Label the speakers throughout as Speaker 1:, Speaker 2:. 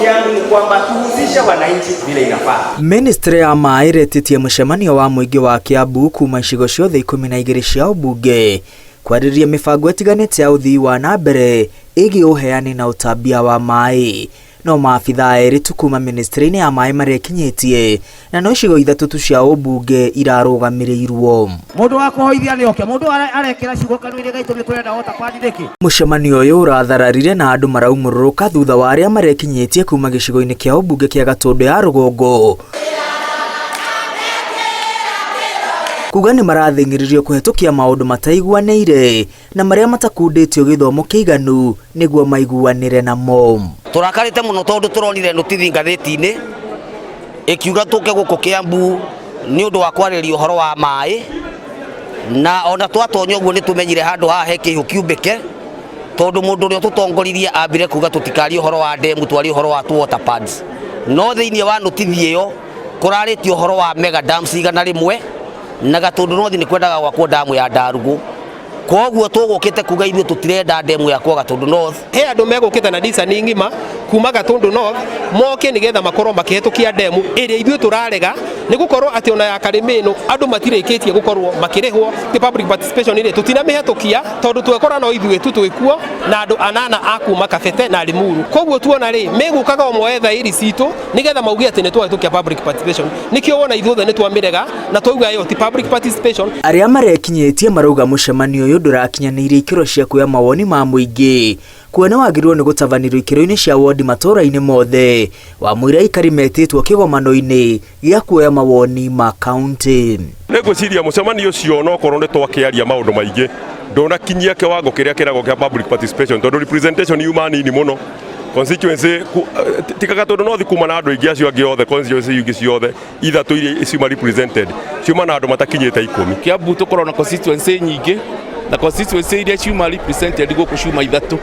Speaker 1: yangu ni kwamba tuhusisha wananchi vile inafaa.
Speaker 2: Ministry ya Maĩ ĩretĩtie mũcemanio wa mũingĩ wa Kiambu kuma icigo ciothe 12 cia ũmbunge kwarĩrĩria mĩbango ĩtiganĩte ya ũthii wa na mbere ĩgiĩ ũheani na ũtambia wa maĩ. No maabitha erĩ tu kuma ministry-inĩ ya maĩ marekinyĩtie na no icigo 3 tu cia ũmbunge irarũgamĩrĩirwo.
Speaker 3: Mũndũ wa kũhoithia nĩ oke, mũndũ arekĩra ciugo kanua-inĩ gaitũ nĩ tũrenda waterfall nĩkĩ?
Speaker 2: Mũcemanio ũyũ ũrathararire na andũ maraumũrũrũka thutha wa arĩa marekinyĩtie kuma gĩcigo-inĩ kĩa ũmbunge kĩa Gatũndũ ya rũgongo kuga nĩ marathing'ĩrĩrio kũhetũkia maũndũ mataiguanĩire na marĩa matakundĩtio gĩthomo kĩiganu nĩguo maiguanĩre namo.
Speaker 4: Tũrakarĩte mũno tondũ tũronire notithi ngathĩti-inĩ ĩkiuga tũke gũkũ Kiambu nĩ ũndũ wa kwarĩrĩria ũhoro wa maĩ, na ona twatonya ũguo nĩ tũmenyire handũ haha he kĩihũ kiumbĩke tondũ mũndũ ũrĩa tũtongoririe ambire kuga tũtikarie ũhoro wa ndemu twari ũhoro wa water pads. No thĩinĩ wa notithi ĩyo kũrarĩtio ũhoro wa mega dams 100 na Gatũndũ North nĩ kwendaga gwakwo damu ya Ndarugu. Koguo tũgũkĩte kuga ithuĩ tũtirenda ndemu ya kwa Gatũndũ North.
Speaker 5: He andũ megũkĩte na ndicani ng'ima kuma Gatũndũ North moke nĩgetha makorwo makĩhetũkia ndemu ĩrĩa ithuĩ tũrarega nĩ gũkorwo atĩ ona ya Karĩmĩnũ andũ matirĩkĩtie gũkorwo makĩrĩhwo the public participation ĩrĩa tũtinamĩhetũkia tondũ twekora no ithuĩ tu twĩkuo na andũ 8 a kuma Kabete na Limuru. Koguo tuona rĩ megũkaga o moe thaĩri citũ nĩgetha mauge atĩ nĩ twahetũkia public participation. Nĩkĩo wona ithuothe nĩ twamĩrega na twauga ĩyo ti public participation.
Speaker 2: Arĩa marekinyĩtie marauga mũcemanio ũyũ ndũrakinyanĩirie ikĩro cia kuoya mawoni ma mũingĩ kuona wagĩrĩirwo nĩ gũtabanĩrio ikĩro-inĩ cia wodi matũra-inĩ mothe wa mũira aikari metĩtwo kĩgomano-inĩ gĩa kuoya mawoni ma kaunti.
Speaker 6: Nĩngwĩciria mũcemanio ũcio no korwo nĩ twakĩaria maũndũ maingĩ ndonakinyia kĩwango kĩrĩa kĩragwo kĩa public participation tondũ representation yuma nini mũno. Constituency tika Gatũndũ North kuma na andũ aingĩ acio angĩ othe constituency ingĩ ciothe ithatũ iria ciuma represented ciuma na andũ matakinyĩte 10.
Speaker 7: Kiambu tũkorwo na constituency nyingĩ na constituency iria ciuma represented gũkũ ciuma 3.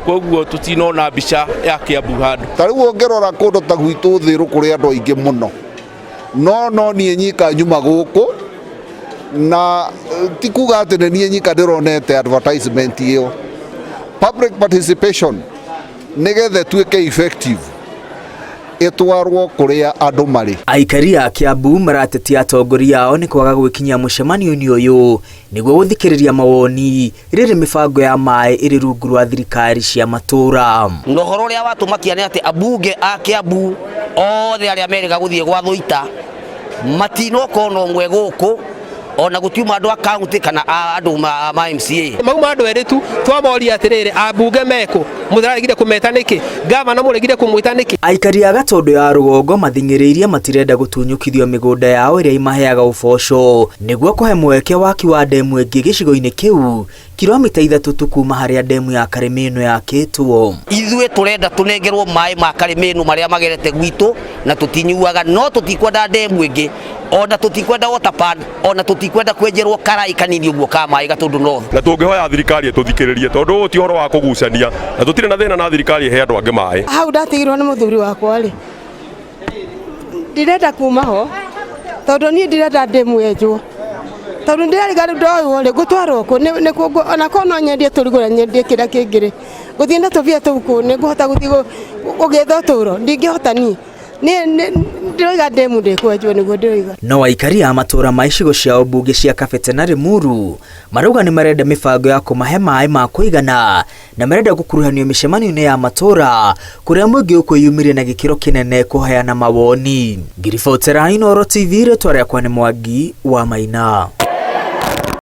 Speaker 7: Koguo tutinona mbica ya Kiambu handũ.
Speaker 8: Tarĩu ũngĩrora kũndũ ta gwitũ thĩrũ kũrĩ andũ aingĩ mũno no niĩ nyika nyuma gũkũ na ti kuga atĩ nĩ niĩ nyika ndĩronete advertisement ĩyo. Public participation nĩgetha tuĩke effective etwarwo kũrĩa andũ marĩ.
Speaker 2: Aikari a Kiambu maratetia atongoria ao nĩ kwaga gwĩkinyia mũcemanio-inĩ ũyũ nĩguo gũthikĩrĩria mawoni rĩrĩ mĩbango ya maĩ ĩrĩ rungu rwa thirikari cia matũra.
Speaker 4: Ũhoro ũrĩa watũmakia nĩ atĩ ambunge a Kiambu othe arĩa merĩga gũthiĩ gwa Thũita matinoka no mwe gũkũ ona gũtiuma andũ a kaunti kana andũ ma MCA.
Speaker 5: Mauma andũ erĩ tu twamoria atĩrĩrĩ ambunge meko mũtararegire kũmeta nĩkĩ, gavana mũregire kũmwĩta nĩkĩ.
Speaker 2: Aikari a Gatũndũ ya rũgongo mathing'ĩrĩirie matirenda gũtunyũkithio mĩgũnda yao ĩrĩa imaheaga ũboco nĩguo kũhe mweke waki wa ndemu ĩngĩ gĩcigo-inĩ kĩu kilomita 3 tu kuma harĩa ndemu ya Karĩmĩnũ yakĩtwo.
Speaker 4: Ithuĩ tũrenda tũnengerwo maĩ ma Karĩmĩnũ marĩa magerete gwitũ na tũtinyuaga, no tũtikwenda ndemu ĩngĩ ona tũtikwenda water pad ona tũtikwenda kwenjerwo karai kanini ũguo ka maĩ Gatũndũ North.
Speaker 6: Na tũngĩhoya thirikari tũthikĩrĩrie tondũ ti ũhoro wa kũgucania na tũtirĩ na thĩna na thirikari he andũ angĩ maĩ.
Speaker 9: Hau ndatigirwo nĩ mũthuri wakwa rĩ ndirenda kuma ho tondũ niĩ ndirenda ndemu yenjwo tondũ ndirariga ndoywo rĩ gũtwarwo kũ nĩ kũngũ ona kono nyendie tũrigũra nyendie kĩrĩa kĩngĩ rĩ gũthiĩ na tũbia tũkũ nĩ ngũhota gũthiĩ gũgĩetha ũtũũro ndingĩhota niĩ ndiroiga ndemu ndĩkwenjwo nĩguo ndiroiga.
Speaker 2: No aikari a matũra ma icigo cia ũmbunge cia Kabete na Limuru marauga nĩ marenda mĩbango ya kũmahe maĩ ma kũigana na marenda gũkuruhanio mĩcemanio-inĩ ya matũra kũrĩa mũingĩ ũkwĩyumĩria na gĩkĩro kĩnene kũheana mawoni. Ngiribotera Inooro TV rĩtwa rĩakwa nĩ Mwangi wa Maina.